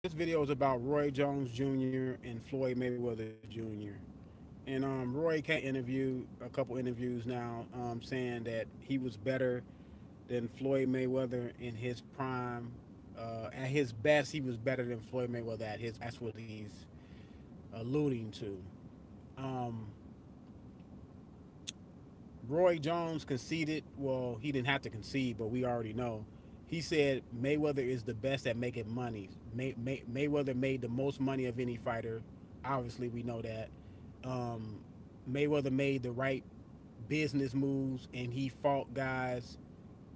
This video is about Roy Jones Jr. and Floyd Mayweather Jr. And Roy came interviewed a couple interviews now, saying that he was better than Floyd Mayweather in his prime. At his best, he was better than Floyd Mayweather at his. That's what he's alluding to. Um, Roy Jones conceded. Well, he didn't have to concede, but we already know. He said Mayweather is the best at making money. Mayweather made the most money of any fighter. Obviously, we know that. Um, Mayweather made the right business moves, and he fought guys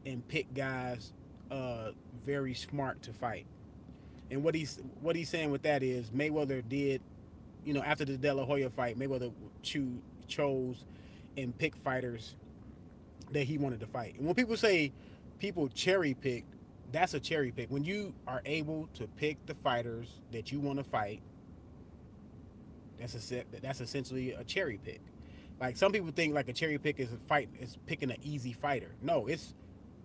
and picked guys very smart to fight. And what he's saying with that is Mayweather did, after the De La Hoya fight, Mayweather chose and picked fighters that he wanted to fight. And when people say people cherry pick, that's a cherry pick. When you are able to pick the fighters that you want to fight, that's essentially a cherry pick. Like some people think like a cherry pick is picking an easy fighter. No, it's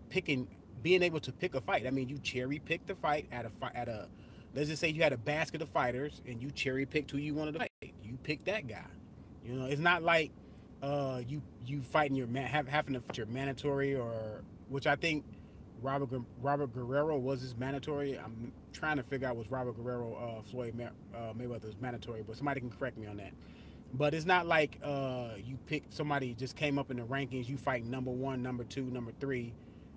picking being able to pick a fight. I mean, you cherry pick the fight at a let's just say you had a basket of fighters and you cherry picked who you wanted to fight. You pick that guy. It's not like you fighting having to fight your mandatory, or which I think Robert Guerrero was his mandatory. I'm trying to figure out was Robert Guerrero Floyd Mayweather's mandatory, but somebody can correct me on that. But it's not like you pick somebody just came up in the rankings. You fight number one, number two, number three.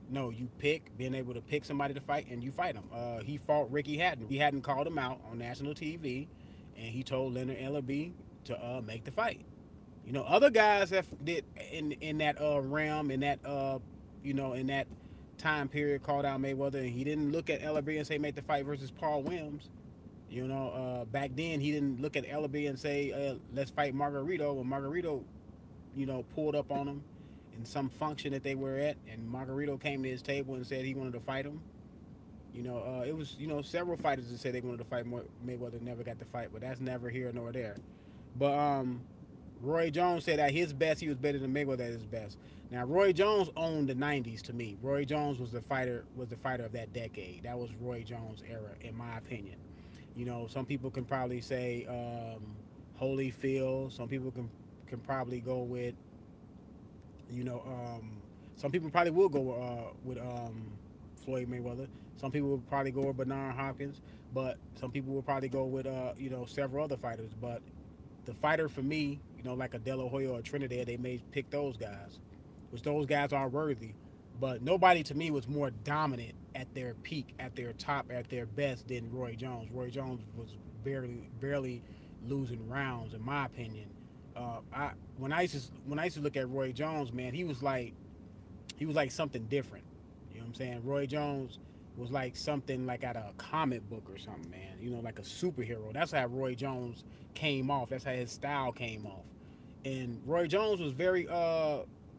No, you pick being able to pick somebody to fight and you fight him. He fought Ricky Hatton. He hadn't called him out on national TV, and he told Leonard Ellerbe to make the fight. Other guys that did in that realm, in that time period, called out Mayweather, and he didn't look at Ellerbe and say make the fight versus Paul Williams. Back then he didn't look at Ellerbe and say let's fight Margarito. When Margarito, pulled up on him in some function that they were at, and Margarito came to his table and said he wanted to fight him. It was several fighters that said they wanted to fight Mayweather, never got to fight, but that's never here nor there. But Roy Jones said at his best he was better than Mayweather at his best. Now Roy Jones owned the '90s to me. Roy Jones was the fighter of that decade. That was Roy Jones' era, in my opinion. Some people can probably say Holyfield. Some people can probably go with you know some people probably will go with Floyd Mayweather. Some people will probably go with Bernard Hopkins, but some people will probably go with several other fighters. But the fighter for me, like a De La Hoya or Trinidad, they may pick those guys, which those guys are worthy. But nobody to me was more dominant at their peak, at their top, at their best than Roy Jones. Roy Jones was barely losing rounds, in my opinion. I when I used to look at Roy Jones, man, he was like something different. You know what I'm saying? Roy Jones was like something like out of a comic book or something, man. Like a superhero. That's how Roy Jones came off. That's how his style came off. And Roy Jones was very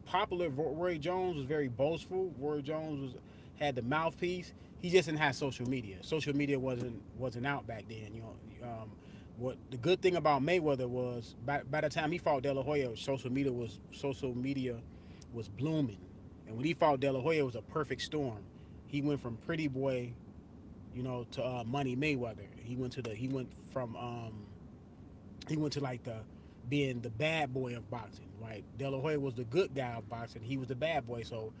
popular. Roy Jones was very boastful. Roy Jones had the mouthpiece. He just didn't have social media. Social media wasn't out back then. What the good thing about Mayweather was by the time he fought De La Hoya, social media was blooming, and when he fought De La Hoya, it was a perfect storm. He went from pretty boy, to Money Mayweather. He went to like the being the bad boy of boxing. Right, De La Hoya was the good guy of boxing. He was the bad boy. So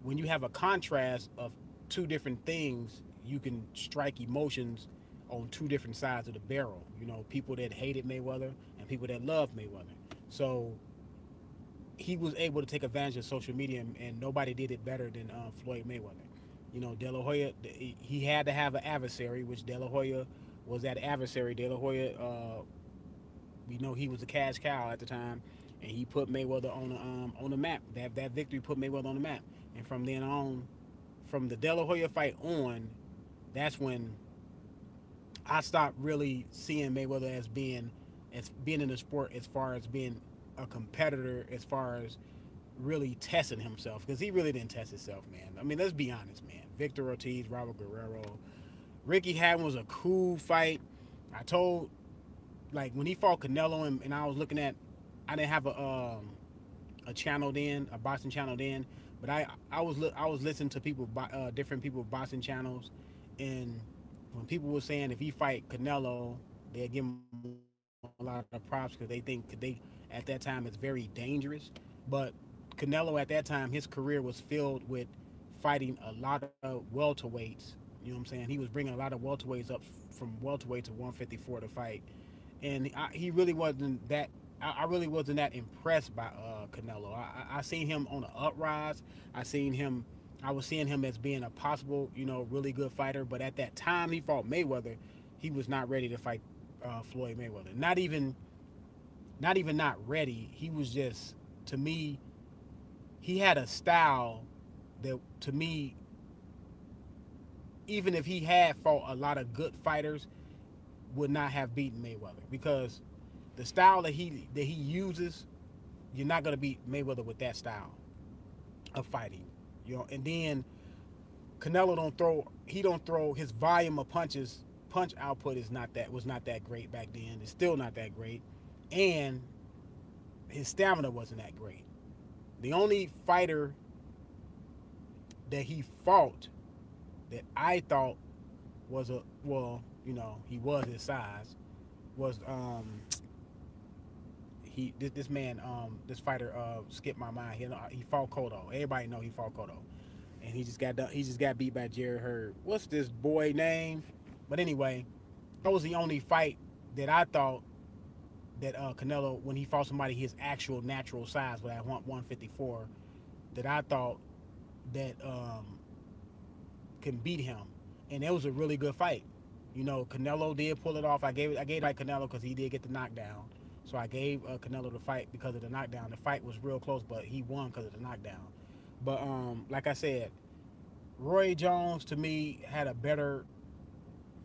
when you have a contrast of two different things, you can strike emotions on two different sides of the barrel. People that hated Mayweather and people that loved Mayweather. So he was able to take advantage of social media, and nobody did it better than Floyd Mayweather. De La Hoya, he had to have an adversary, which De La Hoya was that adversary. De La Hoya, we know he was a cash cow at the time, and he put Mayweather on the map. That victory put Mayweather on the map, and from then on, from the De La Hoya fight on, that's when I stopped really seeing Mayweather as being in the sport as far as being a competitor, as far as really testing himself, because he really didn't test himself, man. I mean, let's be honest, man. Victor Ortiz, Robert Guerrero, Ricky Hatton was a cool fight. I told like when he fought Canelo, and I was looking at, I didn't have a channel then, a boxing channel then, but I was listening to people different people boxing channels, and when people were saying if he fight Canelo, they'd give him a lot of props because they think at that time it's very dangerous. But Canelo at that time, his career was filled with fighting a lot of welterweights. You know what I'm saying? He was bringing a lot of welterweights up from welterweight to 154 to fight, and he really wasn't that. I really wasn't that impressed by Canelo. I seen him on the uprise. I seen him. I was seeing him as being a possible, really good fighter. But at that time he fought Mayweather, he was not ready to fight Floyd Mayweather. Not ready. He was just, to me, he had a style that, to me, even if he had fought a lot of good fighters, would not have beaten Mayweather because the style that he uses, you're not gonna beat Mayweather with that style of fighting. And then Canelo don't throw his volume of punch output was not that great back then. It's still not that great, and his stamina wasn't that great. The only fighter that he fought that I thought was he was his size was this man this fighter skipped my mind. He fought Cotto. Everybody know he fought Cotto, and he just got beat by Jerry Hurd. What's this boy name? But anyway, that was the only fight that I thought that Canelo, when he fought somebody his actual natural size, with that 154, that I thought that can beat him, and it was a really good fight. Canelo did pull it off. I gave like Canelo because he did get the knockdown. So I gave Canelo the fight because of the knockdown. The fight was real close, but he won because of the knockdown. But like I said, Roy Jones to me had a better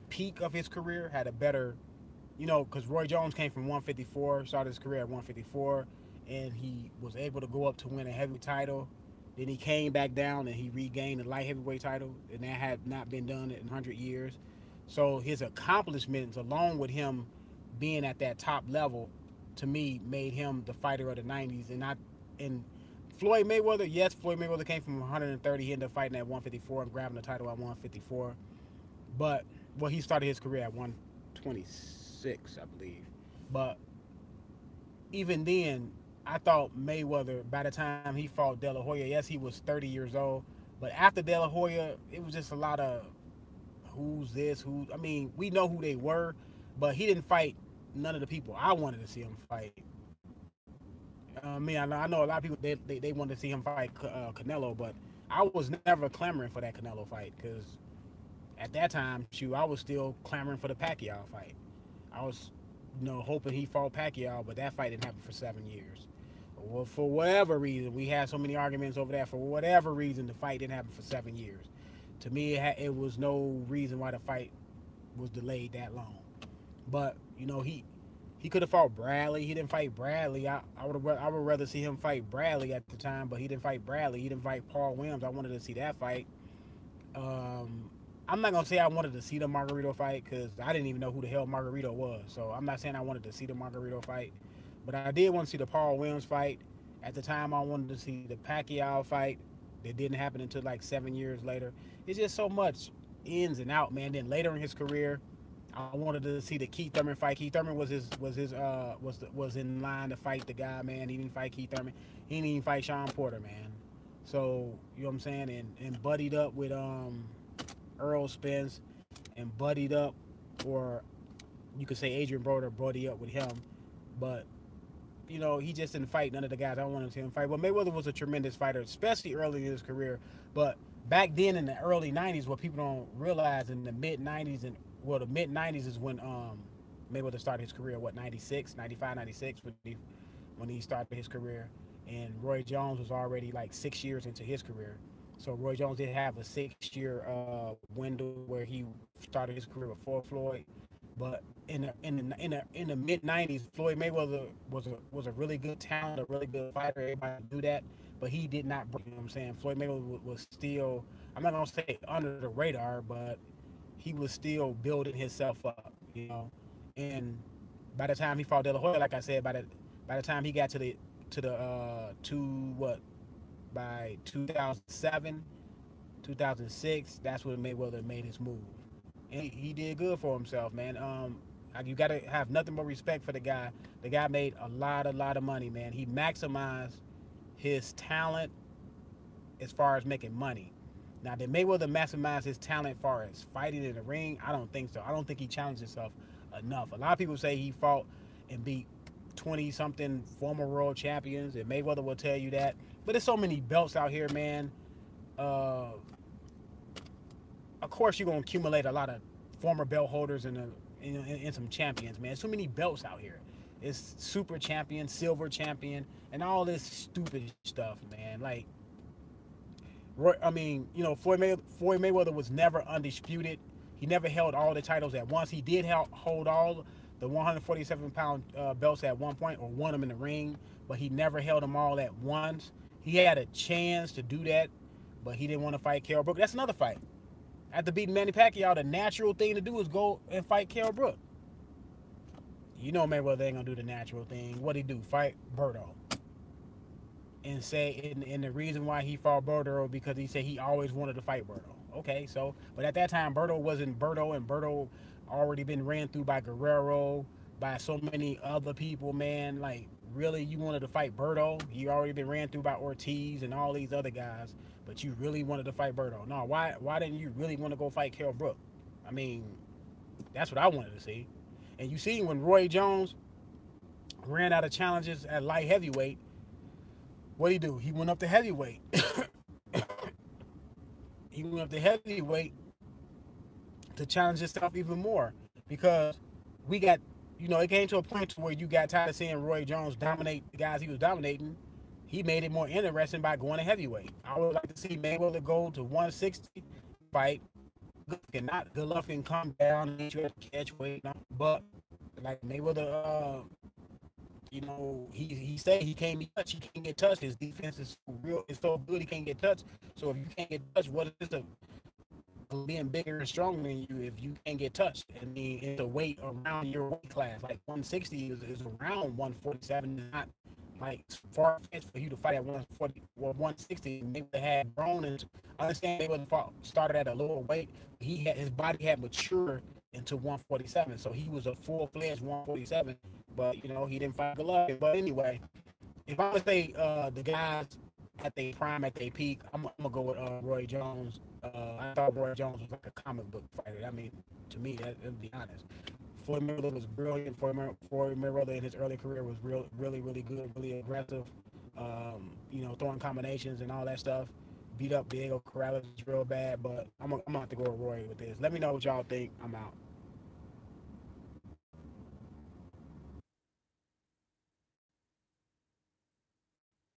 peak of his career. Had a better, because Roy Jones came from 154, started his career at 154, and he was able to go up to win a heavy title. Then he came back down and he regained the light heavyweight title, and that had not been done in 100 years. So his accomplishments, along with him being at that top level, to me made him the fighter of the 90s. And Floyd Mayweather, yes, Floyd Mayweather came from 130. He ended up fighting at 154 and grabbing the title at 154. But he started his career at 126, I believe. But even then, I thought Mayweather, by the time he fought De La Hoya, yes, he was 30 years old, but after De La Hoya, it was just a lot of who's this, who. I mean, we know who they were, but he didn't fight none of the people I wanted to see him fight. I know a lot of people they wanted to see him fight Canelo, but I was never clamoring for that Canelo fight because at that time, shoot, I was still clamoring for the Pacquiao fight. I was, hoping he fought Pacquiao, but that fight didn't happen for 7 years. Well, for whatever reason, we had so many arguments over that. For whatever reason, the fight didn't happen for 7 years. To me, it was no reason why the fight was delayed that long. But he could have fought Bradley. He didn't fight Bradley. I would rather see him fight Bradley at the time, but he didn't fight Bradley. He didn't fight Paul Williams. I wanted to see that fight. Um, I'm not gonna say I wanted to see the Margarito fight because I didn't even know who the hell Margarito was. So I'm not saying I wanted to see the Margarito fight, but I did want to see the Paul Williams fight. At the time, I wanted to see the Pacquiao fight. That didn't happen until like 7 years later. It's just so much ins and out, man. Then later in his career, I wanted to see the Keith Thurman fight. Keith Thurman was in line to fight the guy, man. He didn't fight Keith Thurman. He didn't even fight Sean Porter, man. So you know what I'm saying, and buddied up with Earl Spence, and buddied up, or you could say Adrian Broder buddy up with him, but he just didn't fight none of the guys I wanted to see him fight. But Mayweather was a tremendous fighter, especially early in his career. But back then in the early 90s, what people don't realize, in the mid 90s, and well, the mid 90s is when Mayweather started his career, what, 96, 95, 96, when he started his career. And Roy Jones was already like 6 years into his career. So Roy Jones did have a 6 year window where he started his career before Floyd. But in the mid '90s, Floyd Mayweather was a really good talent, a really good fighter. Everybody knew that, but he did not break. You know what I'm saying? Floyd Mayweather was still, I'm not gonna say under the radar, but he was still building himself up. And by the time he fought De La Hoya, like I said, by the time he got to what, by 2007, 2006, that's when Mayweather made his move. and he did good for himself, man. You got to have nothing but respect for the guy. The guy made a lot of money, man. He maximized his talent as far as making money. Now, did Mayweather maximize his talent as far as fighting in the ring? I don't think so. I don't think he challenged himself enough. A lot of people say he fought and beat 20 something former world champions, and Mayweather will tell you that. But there's so many belts out here, man. Uh, of course, you're gonna accumulate a lot of former belt holders and some champions, man. So many belts out here. It's super champion, silver champion, and all this stupid stuff, man. Like I mean, Floyd Mayweather was never undisputed. He never held all the titles at once. He did hold all the 147-pound belts at one point, or won them in the ring, but he never held them all at once. He had a chance to do that, but he didn't want to fight Kell Brook. That's another fight. After beating Manny Pacquiao, the natural thing to do is go and fight Kell Brook. You know Mayweather ain't gonna do the natural thing. What'd he do? Fight Berto. And the reason why he fought Berto because he said he always wanted to fight Berto. Okay, so but at that time Berto wasn't Berto, and Berto already been ran through by Guerrero, by so many other people, man. Like really, you wanted to fight Berto? You already been ran through by Ortiz and all these other guys, but you really wanted to fight Berto? No, why didn't you really want to go fight Kell Brook? I mean, that's what I wanted to see. And you see when Roy Jones ran out of challenges at light heavyweight, what did he do? He went up to heavyweight. He went up to heavyweight to challenge himself even more because we got, it came to a point to where you got tired of seeing Roy Jones dominate the guys he was dominating. He made it more interesting by going to heavyweight. I would like to see Mayweather go to 160, fight. Golovkin come down and you have to catch weight, but like Mayweather, he said he can't be touched. He can't get touched. His defense is so real. It's so good. He can't get touched. So if you can't get touched, what is the being bigger and stronger than you if you can't get touched? I mean, it's a weight around your weight class. Like 160 is around 147. It's not like far fetched for you to fight at 140 or 160. Maybe they had grown and I understand they would started at a lower weight. His body had matured into 147, so he was a full fledged 147. But he didn't fight Golovkin. But anyway, if I would say the guys at their prime, at their peak, I'm gonna go with Roy Jones. I thought Roy Jones was like a comic book fighter. I mean, to me, to be honest, Floyd Mayweather was brilliant. Floyd Mayweather in his early career was really good, really aggressive. Throwing combinations and all that stuff. Beat up Diego Corrales real bad, but I'm gonna have to go with Roy with this. Let me know what y'all think. I'm out.